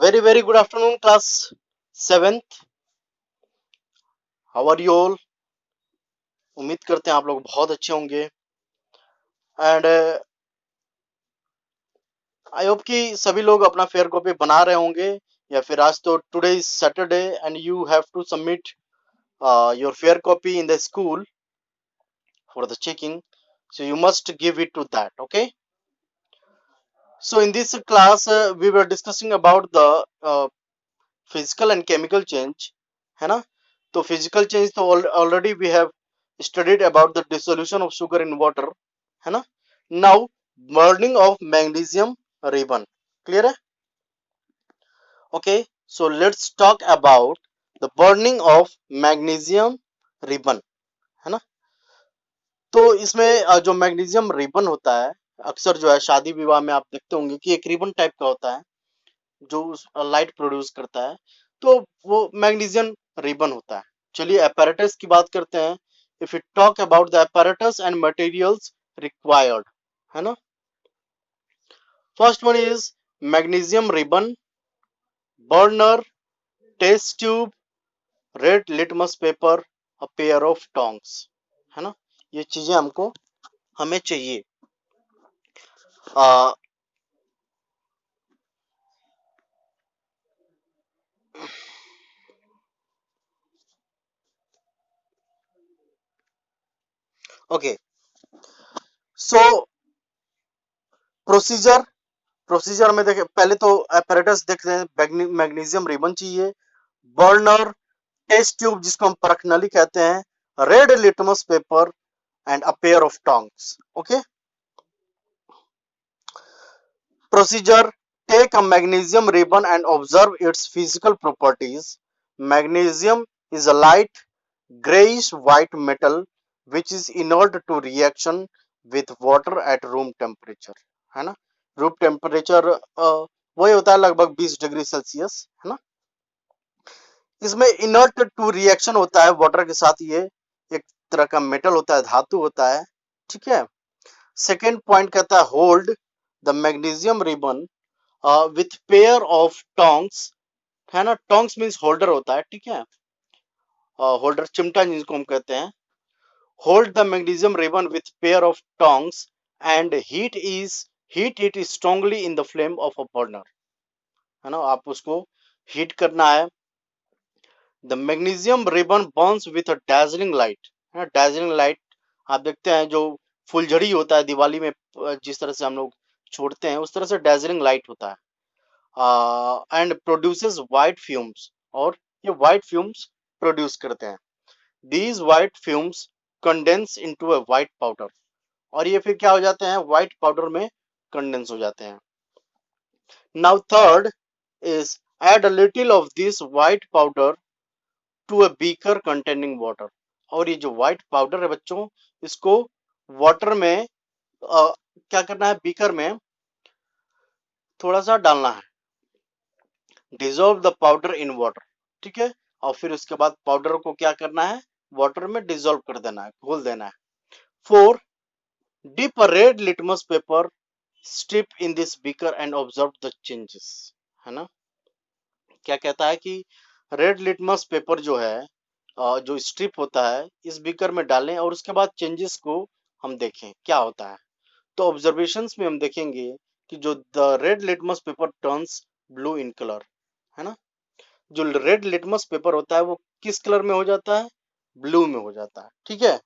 Very good afternoon, class 7th. How are you all? उम्मीद करते हैं आप लोग बहुत अच्छे होंगे एंड आई होप कि सभी लोग अपना फेयर कॉपी बना रहे होंगे या फिर आज तो today is Saturday and you have to submit your fair copy in the school for the checking, so you must give it to that. Okay, so in this class we were discussing about the physical and chemical change, है ना। तो physical change तो already we have studied about the dissolution of sugar in water, है ना। Now burning of magnesium ribbon, clear है। Okay, so let's talk about the burning of magnesium ribbon, है ना। तो इसमें जो मैग्नीशियम रिबन होता है, अक्सर जो है शादी विवाह में आप देखते होंगे कि एक रिबन टाइप का होता है जो लाइट प्रोड्यूस करता है, तो वो मैग्नीशियम रिबन होता है। चलिए apparatus की बात करते हैं। If you talk about the apparatus and materials required, है ना। First one is magnesium ribbon, burner, test tube, red litmus paper, a pair of tongs, है ना। ये चीजें हमको हमें चाहिए। ओके, सो प्रोसीजर प्रोसीजर में देखें, पहले तो apparatus देख रहे हैं। मैग्नीशियम रिबन चाहिए, बर्नर, टेस्ट ट्यूब जिसको हम परखनली कहते हैं, red litmus paper and a pair of tongs. Okay, procedure, take a magnesium ribbon and observe its physical properties. Magnesium is a light grayish white metal which is inert to reaction with water at room temperature, है ना। Room temperature वही होता है लगभग 20 degree Celsius, है ना। इसमें inert to reaction होता है वाटर के साथ। ये एक तरह का मेटल होता है, धातु होता है, ठीक है। सेकेंड पॉइंट कहता है hold the magnesium ribbon with pair of tongs, है ना। टोंग्स मींस होल्डर होता है, ठीक है। होल्डर चिमटा जिसको हम कहते हैं। Hold the magnesium ribbon with pair of tongs and heat it strongly in the flame of a burner, है ना। आप उसको हीट करना है। The magnesium ribbon Burns with a dazzling light, है ना। dazzling लाइट आप देखते हैं जो फुलझड़ी होता है दिवाली में, जिस तरह से हम लोग छोड़ते हैं उस तरह से dazzling लाइट होता है। एंड प्रोड्यूसेस व्हाइट फ्यूम्स, और ये व्हाइट फ्यूम्स प्रोड्यूस करते हैं। These white fumes condense into a white powder, और ये फिर क्या हो जाते हैं, व्हाइट पाउडर में कंडेंस हो जाते हैं। Now third is add a little of this white powder to a beaker containing water। और ये जो व्हाइट पाउडर है बच्चों, इसको वाटर में क्या करना है, बीकर में थोड़ा सा डालना है। Dissolve the powder in water, ठीक है। और फिर उसके बाद पाउडर को क्या करना है, वाटर में डिजोल्व कर देना है, घोल देना है। 4, dip a red litmus paper strip in this beaker and observe the changes, है ना। क्या कहता है कि रेड लिटमस पेपर जो है, जो स्ट्रिप होता है, इस बीकर में डालें और उसके बाद चेंजेस को हम देखें क्या होता है। तो ऑब्जर्वेशंस में हम देखेंगे कि जो the red litmus paper turns blue in colour, है ना। जो रेड लिटमस पेपर होता है वो किस कलर में हो जाता है, ब्लू में हो जाता है, ठीक है।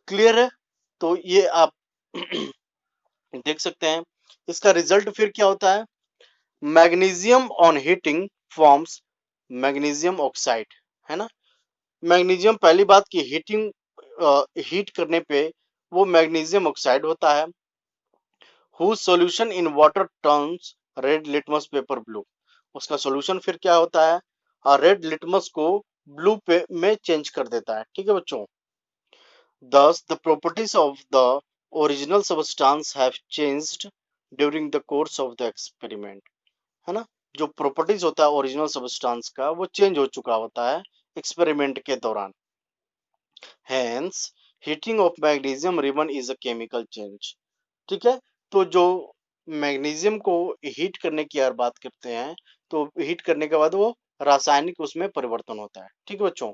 क्लियर है। तो ये आप देख सकते हैं। इसका रिजल्ट फिर क्या होता है, magnesium on heating forms magnesium oxide, है ना। मैग्नीशियम पहली बात की हीट करने पे वो मैग्नीशियम ऑक्साइड होता है। whose solution in water turns red litmus paper blue। उसका सॉल्यूशन फिर क्या होता है, रेड लिटमस को ब्लू पे में चेंज कर देता है, ठीक है बच्चों। Thus the properties of the original substance have changed during the course of the experiment, है ना। जो प्रॉपर्टीज होता है ओरिजिनल सब्सटेंस का वो चेंज हो चुका होता है एक्सपेरिमेंट के दौरान। Hence, heating of magnesium ribbon is a chemical change, ठीक है। तो जो मैग्नीशियम को हीट करने की अगर बात करते हैं तो हीट करने के बाद वो रासायनिक उसमें परिवर्तन होता है। ठीक है बच्चों,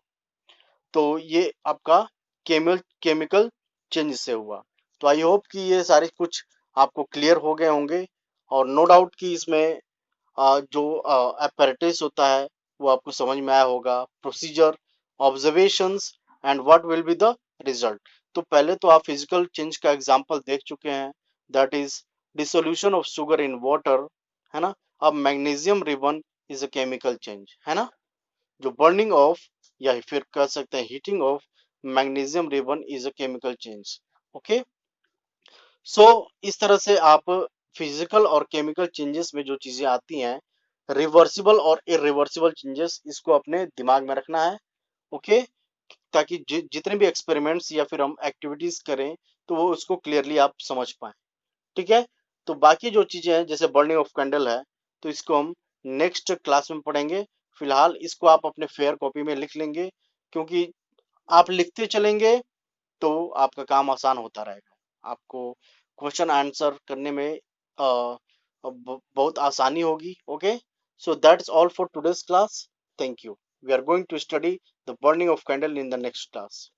तो ये आपका केमिकल चेंज से हुआ। तो आई होप कि ये सारे कुछ आपको क्लियर हो गए होंगे, और नो डाउट कि इसमें जो apparatus होता है वो आपको समझ में आया होगा, procedure, observations and what will be the result. तो पहले तो आप फिजिकल चेंज का एग्जांपल देख चुके हैं, that is dissolution of sugar in water, है ना। अब magnesium ribbon is a chemical change, है ना, जो बर्निंग ऑफ या फिर कह सकते हैं heating of magnesium ribbon is a chemical change. Okay, so इस तरह से आप फिजिकल और केमिकल चेंजेस में जो चीजें आती हैं, रिवर्सिबल और इरिवर्सिबल चेंजेस, इसको अपने दिमाग में रखना है। ओके, ताकि जितने भी एक्सपेरिमेंट्स या फिर हम एक्टिविटीज करें तो वो उसको क्लियरली आप समझ पाए। ठीक है, तो बाकी जो चीजें हैं जैसे बर्निंग ऑफ कैंडल है, तो इसको हम नेक्स्ट क्लास में पढ़ेंगे। फिलहाल इसको आप अपने फेयर कॉपी में लिख लेंगे, क्योंकि आप लिखते चलेंगे तो आपका काम आसान होता रहेगा, आपको क्वेश्चन आंसर करने में बहुत आसानी होगी। Okay, so that's all for today's class. Thank you. We are going to study the burning of candle in the next class.